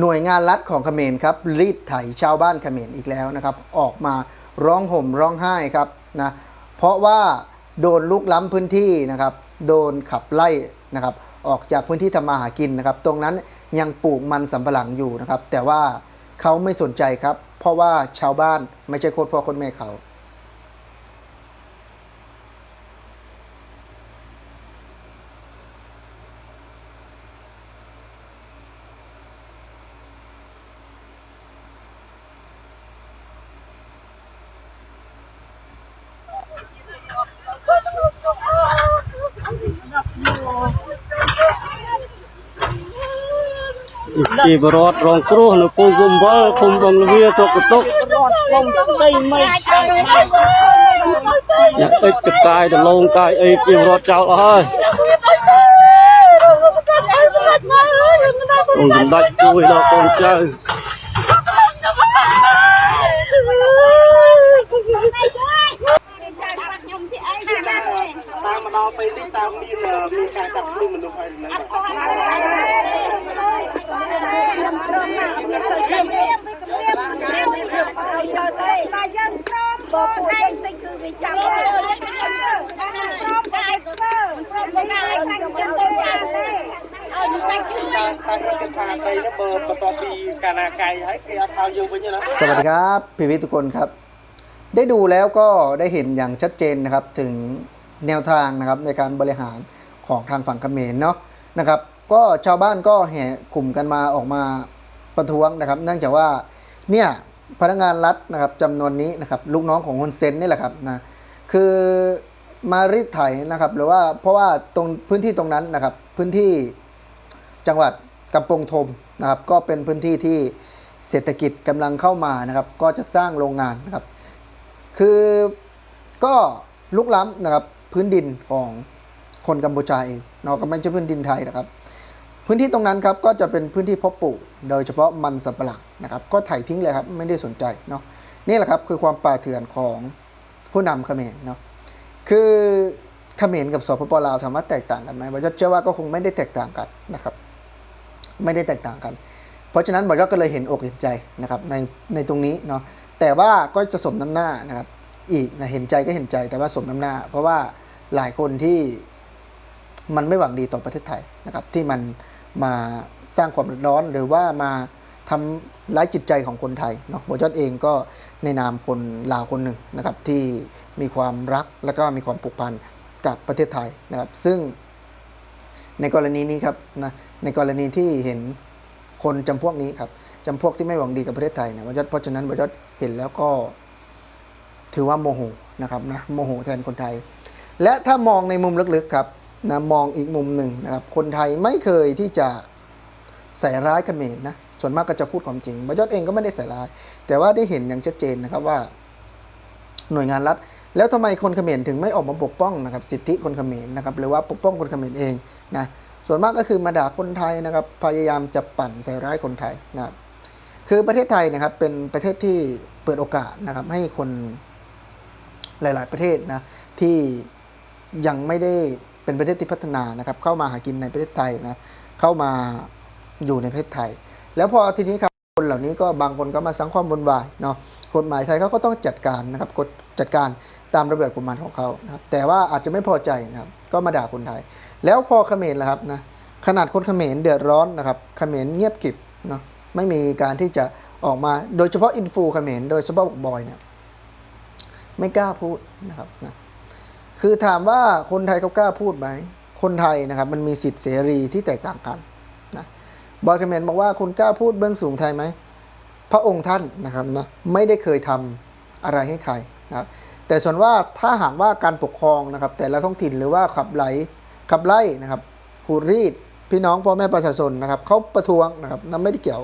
หน่วยงานรัฐของเขมรครับรีดไถชาวบ้านเขมรอีกแล้วนะครับออกมาร้องห่มร้องไห้ครับนะเพราะว่าโดนลุกล้ำพื้นที่นะครับโดนขับไล่นะครับออกจากพื้นที่ทำมาหากินนะครับตรงนั้นยังปลูกมันสำปะหลังอยู่นะครับแต่ว่าเขาไม่สนใจครับเพราะว่าชาวบ้านไม่ใช่โคตรพ่อโคตรแม่เขา จีบรอดรองครูนปงกุมบอลคุมบังเวียสกตุกอยากติดกกายแต่ลงกายจีบรอดเจ้าเอ้ยองค์ดัดช่วยเราคนเจ้าตามมาเราไปที่ตามมีการจับกลุ่มมันลงไปสวัสดีครับพี่วิทย์ทุกคนครับได้ดูแล้วก็ได้เห็นอย่างชัดเจนนะครับถึงแนวทางนะครับในการบริหารของทางฝั่งเขมรเนาะนะครับก็ชาวบ้านก็แห่กลุ่มกันมาออกมาประท้วงนะครับเนื่องจากว่าเนี่ยพนักงานรัฐนะครับจำนวนนี้นะครับลูกน้องของฮุนเซนนี่แหละครับนะคือมารีดไถนะครับหรือว่าเพราะว่าตรงพื้นที่ตรงนั้นนะครับพื้นที่จังหวัดกำปงธมนะครับก็เป็นพื้นที่ที่เศรษฐกิจกำลังเข้ามานะครับก็จะสร้างโรงงานนะครับคือก็ลุกล้ำนะครับพื้นดินของคนกัมพูชาเองเนาะก็ไม่ใช่พื้นดินไทยนะครับพื้นที่ตรงนั้นครับก็จะเป็นพื้นที่เพาะปลูกโดยเฉพาะมันสำปะหลังนะครับก็ไถทิ้งเลยครับไม่ได้สนใจเนาะนี่แหละครับคือความป่าเถื่อนของผู้นำเขมรเนาะคือเขมรกับสปปลาวถามว่าแตกต่างกันไหมผมเชื่อว่าก็คงไม่ได้แตกต่างกันนะครับไม่ได้แตกต่างกันเพราะฉะนั้นบอยก็เลยเห็นอกเห็นใจนะครับในตรงนี้เนาะแต่ว่าก็จะสมน้ำหน้านะครับอีกนะเห็นใจก็เห็นใจแต่ว่าสมน้ำหน้าเพราะว่าหลายคนที่มันไม่หวังดีต่อประเทศไทยนะครับที่มันมาสร้างความเดือดร้อนหรือว่ามาทำร้ายจิตใจของคนไทยเนาะบอยเองก็ในนามคนลาวคนหนึ่งนะครับที่มีความรักและก็มีความผูกพันกับประเทศไทยนะครับซึ่งในกรณีนี้ครับนะในกรณีที่เห็นคนจำพวกนี้ครับจำพวกที่ไม่หวังดีกับประเทศไทยนะเพราะฉะนั้นบอยเห็นแล้วก็ถือว่าโมโหนะครับนะโมโหแทนคนไทยและถ้ามองในมุมลึกๆครับนะมองอีกมุมหนึ่งนะครับคนไทยไม่เคยที่จะใส่ร้ายเขมรนะส่วนมากก็จะพูดความจริงบอยเองก็ไม่ได้ใส่ร้ายแต่ว่าได้เห็นอย่างชัดเจนนะครับว่าหน่วยงานรัฐแล้วทำไมคนเขมรถึงไม่ออกมาปกป้องนะครับสิทธิคนเขมรนะครับหรือว่าปกป้องคนเขมรเองนะส่วนมากก็คือมาด่าคนไทยนะครับพยายามจะปั่นใส่ร้ายคนไทยนะครับคือประเทศไทยนะครับเป็นประเทศที่เปิดโอกาสนะครับให้คนหลายๆประเทศนะที่ยังไม่ได้เป็นประเทศที่พัฒนานะครับเข้ามาหากินในประเทศไทยนะเข้ามาอยู่ในประเทศไทยแล้วพอทีนี้ครับคนเหล่านี้ก็บางคนก็มาสร้างความวุ่นวายเนาะกฎหมายไทยเขาก็ต้องจัดการนะครับกฎจัดการตามระเบียบกฎหมายของเขานะครับแต่ว่าอาจจะไม่พอใจนะครับก็มาด่าคนไทยแล้วพอเขมรล่ะครับนะขนาดคนเขมรเดือดร้อนนะครับเขมรเงียบกริบเนาะไม่มีการที่จะออกมาโดยเฉพาะอินฟูเขมรโดยเฉพาะบอยเนี่ยไม่กล้าพูดนะครับนะคือถามว่าคนไทยเขากล้าพูดไหมคนไทยนะครับมันมีสิทธิเสรีที่แตกต่างกันนะบอยเขมรบอกว่าคุณกล้าพูดเบื้องสูงไทยไหมพระองค์ท่านนะครับนะไม่ได้เคยทำอะไรให้ใครนะครับแต่ส่วนว่าถ้าหากว่าการปกครองนะครับแต่ละท้องถิ่นหรือว่าขับไล่นะครับขูดรีดพี่น้องพ่อแม่ประชาชนนะครับเขาประท้วงนะครับนั่นไม่ได้เกี่ยว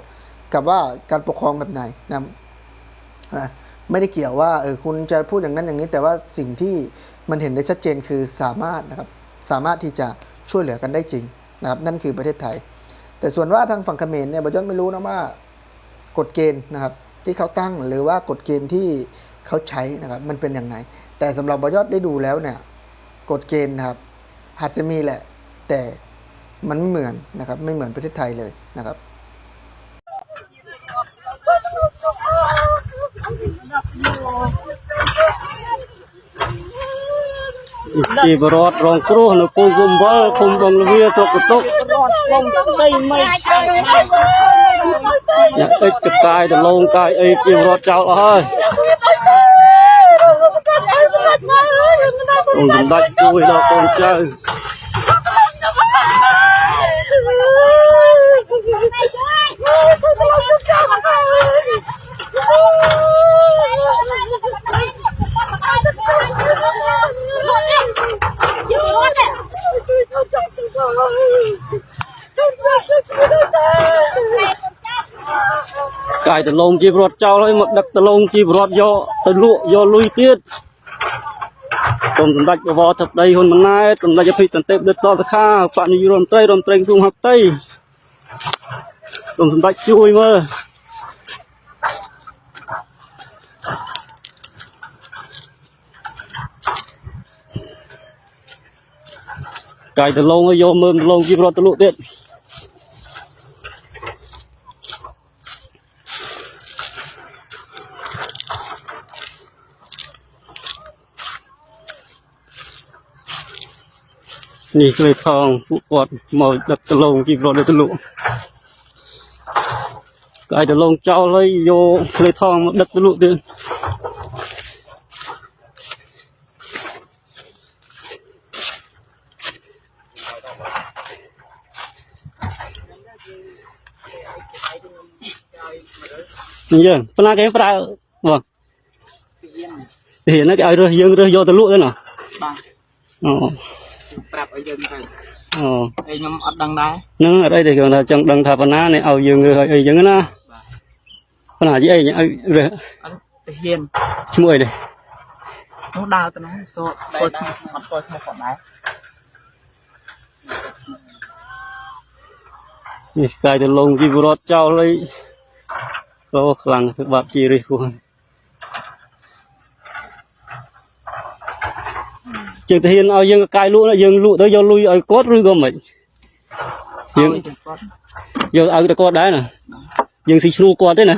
กับว่าการปกครองแบบไหนนะไม่ได้เกี่ยวว่าคุณจะพูดอย่างนั้นอย่างนี้แต่ว่าสิ่งที่มันเห็นได้ชัดเจนคือสามารถที่จะช่วยเหลือกันได้จริงนะครับนั่นคือประเทศไทยแต่ส่วนว่าทางฝั่งเขมรเนี่ยบอยไม่รู้นะว่ากฎเกณฑ์นะครับที่เขาตั้งหรือว่ากฎเกณฑ์ที่เขาใช้นะครับมันเป็นอย่างไรแต่สำหรับบอยได้ดูแล้วเนี่ยกฎเกณฑ์นะครับอาจจะมีแหละแต่มันไม่เหมือนนะครับไม่เหมือนประเทศไทยเลยนะครับ จีบรอดรองครูนกุมกุมบอลคุมบังเวียสกตุกอยากเอ็ดกระกายแต่ลงกายเอ้จีบรอดเจ้าเอ้ยส่งดัดช่วยเราคนเจ้ากายแต่ลงจีบรอดเจ้าเลยหมดดักแต่ลงจีบรอดย่อตะลุย่อลุยเตี้ยส่งดัดบวรทับใดคนมันนายส่งดัดจะพิจารณาเต็มเด็ดซอสข้าฝ่ายนิยมเตยรวมเตรงทุ่งหับเตยส่งดัดช่วยมา ไก่ตะลงโยมมือตะลงจีบรอตะลุเด็ดนี่เคยทองผู้กอดหมอดักตะลงจีบรอตะลุไก่ตะลงเจ้าเลยโยเคยทองดักตะลุเด็ดนี่ยังปลาแกปลาบ่เห็นนะไอ้เรือยังเรือโยตะลุเลยเนาะอ๋อปรับไอ้ยังไปอ๋อไอ้ยมอัดดังได้นั่นอะไรเด็กเราจังดังทาปนาเนี่ยเอายังเรือไอ้ยังนะปนาจีไอ้ยังไอ้เรือเฮียนช่วยดิน้องดาวตัวน้องโซ่มันโซ่มาก่อนได้นี่กายจะลงจีบรถเจ้าเลยก็คลังสักบาทชีริคุณจึงจะเห็นเอายังกายลุนะยังลุtớiลุยเอาcốt rồi gom mìnhยังเอาแต่cốt đấy nèยังxịt nu cốt đấy nè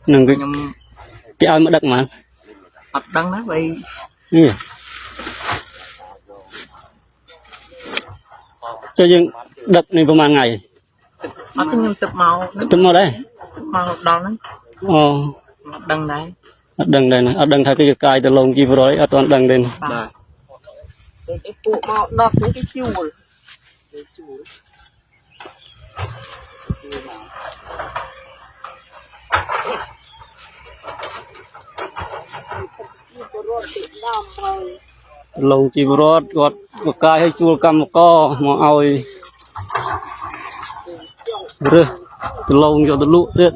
nâng cái ao mà đặt mà đăng đó vậy cho dân đặt này vào màn ngày tập màu đây màu đỏ lắm đăng đấy đằng đây nè đằng thay cái cài từ lồng chi rồi ở toàn đằng đây nè cái phụ màu đỏ cái chiu rồi lồng chi rồi gọt một cài hay chua cam một co mà ao rồi từ lồng cho từ lụ đấy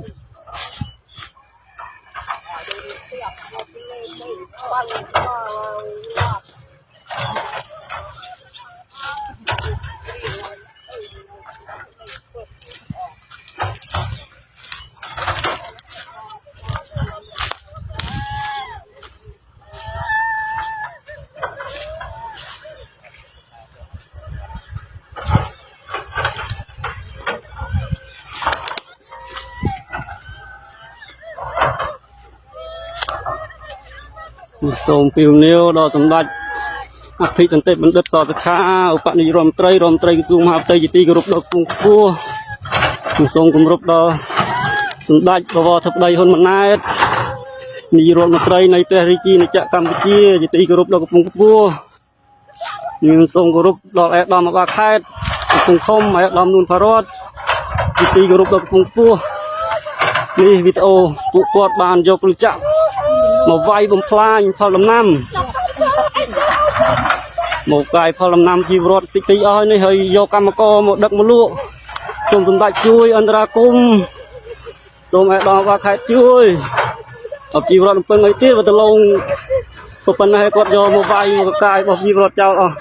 ส่งปิวนิ้วดอกสมบัติอภิจันเตมันเด็ดสอดข้าอุปนิยมไตรกุมหาเตยตีกรุบดอกกุงพัวส่งกุมรุบดอกสมบัติบวรทับใดคนมันนายนิยมไตรในเตริจีในจักรกัมพูชีจิตีกรุบดอกกุงพัวยังส่งกรุบดอกแอดดอมบาคายกุงคมแอดดอมนูนพารอดจิตีกรุบดอกกุงพัวนี่วิดีโอปุกอดบานโยกลุจักmột vay bông pha phao làm năm một cái phao làm năm chỉ vót tí tí ơi này hơi vô cam co một đợt một lụa xong tụi ta chui ăn ra cung xong ai đo qua khai chui ở chỉ vót phân ấy tiếp vào từ lâu tụi phần này quạt vô một vay một cái bao chỉ vót chào